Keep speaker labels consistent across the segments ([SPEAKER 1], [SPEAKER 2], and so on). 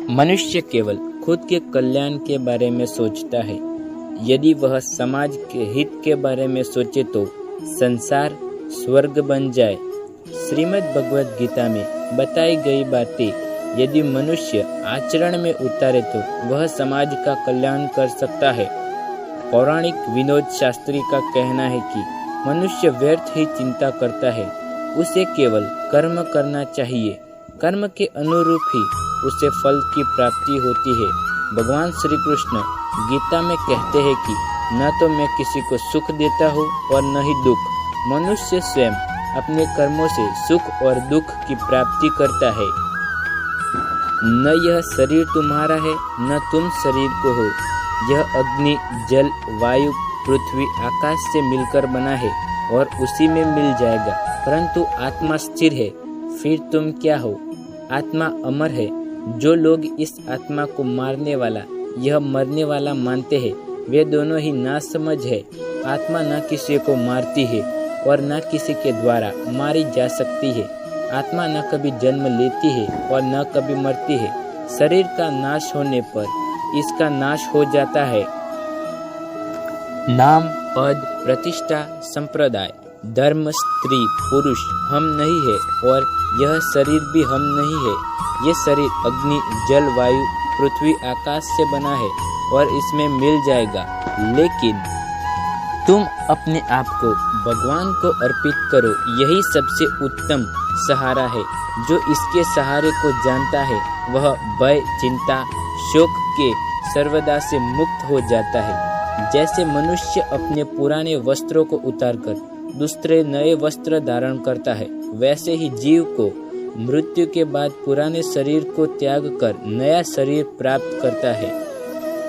[SPEAKER 1] मनुष्य केवल खुद के कल्याण के बारे में सोचता है। यदि वह समाज के हित के बारे में सोचे तो संसार स्वर्ग बन जाए। श्रीमद् भगवद गीता में बताई गई बातें यदि मनुष्य आचरण में उतारे तो वह समाज का कल्याण कर सकता है। पौराणिक विनोद शास्त्री का कहना है कि मनुष्य व्यर्थ ही चिंता करता है, उसे केवल कर्म करना चाहिए। कर्म के अनुरूप ही उसे फल की प्राप्ति होती है। भगवान श्री कृष्ण गीता में कहते हैं कि न तो मैं किसी को सुख देता हूँ और न ही दुख। मनुष्य स्वयं अपने कर्मों से सुख और दुख की प्राप्ति करता है। न यह शरीर तुम्हारा है न तुम शरीर को हो। यह अग्नि, जल, वायु, पृथ्वी, आकाश से मिलकर बना है और उसी में मिल जाएगा। परंतु आत्मा स्थिर है, फिर तुम क्या हो? आत्मा अमर है। जो लोग इस आत्मा को मारने वाला यह मरने वाला मानते हैं, वे दोनों ही नासमझ है। आत्मा न किसी को मारती है और न किसी के द्वारा मारी जा सकती है। आत्मा न कभी जन्म लेती है और न कभी मरती है। शरीर का नाश होने पर इसका नाश हो जाता है। नाम, पद, प्रतिष्ठा, संप्रदाय, धर्म, स्त्री, पुरुष हम नहीं है और यह शरीर भी हम नहीं है। ये शरीर अग्नि, जल, वायु, पृथ्वी, आकाश से बना है और इसमें मिल जाएगा। लेकिन तुम अपने आप को भगवान को अर्पित करो, यही सबसे उत्तम सहारा है। जो इसके सहारे को जानता है वह भय, चिंता, शोक के सर्वदा से मुक्त हो जाता है। जैसे मनुष्य अपने पुराने वस्त्रों को उतारकर दूसरे नए वस्त्र धारण करता है, वैसे ही जीव को मृत्यु के बाद पुराने शरीर को त्याग कर नया शरीर प्राप्त करता है।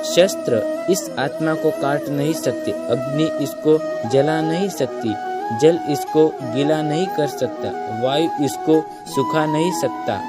[SPEAKER 1] शस्त्र इस आत्मा को काट नहीं सकते, अग्नि इसको जला नहीं सकती, जल इसको गीला नहीं कर सकता, वायु इसको सुखा नहीं सकता।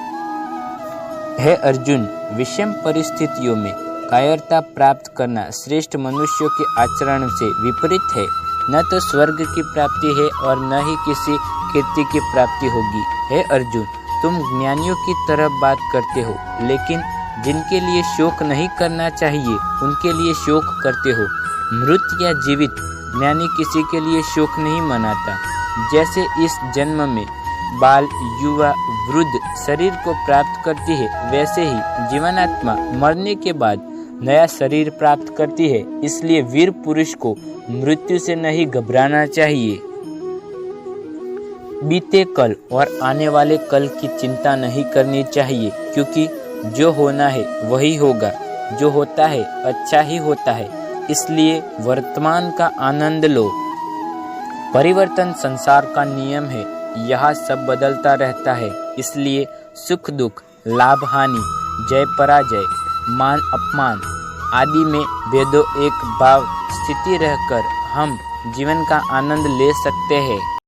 [SPEAKER 1] हे अर्जुन, विषम परिस्थितियों में कायरता प्राप्त करना श्रेष्ठ मनुष्यों के आचरण से विपरीत है। न तो स्वर्ग की प्राप्ति है और न ही किसी कीर्ति की प्राप्ति होगी। हे अर्जुन, तुम ज्ञानियों की तरह बात करते हो, लेकिन जिनके लिए शोक नहीं करना चाहिए उनके लिए शोक करते हो। मृत या जीवित ज्ञानी किसी के लिए शोक नहीं मनाता। जैसे इस जन्म में बाल, युवा, वृद्ध शरीर को प्राप्त करती है, वैसे ही जीवनात्मा मरने के बाद नया शरीर प्राप्त करती है। इसलिए वीर पुरुष को मृत्यु से नहीं घबराना चाहिए। बीते कल और आने वाले कल की चिंता नहीं करनी चाहिए, क्योंकि जो होना है वही होगा। जो होता है अच्छा ही होता है, इसलिए वर्तमान का आनंद लो। परिवर्तन संसार का नियम है, यहाँ सब बदलता रहता है। इसलिए सुख दुख, लाभ हानि, जय पराजय, मान अपमान आदि में भेदों एक भाव स्थिति रहकर हम जीवन का आनंद ले सकते हैं।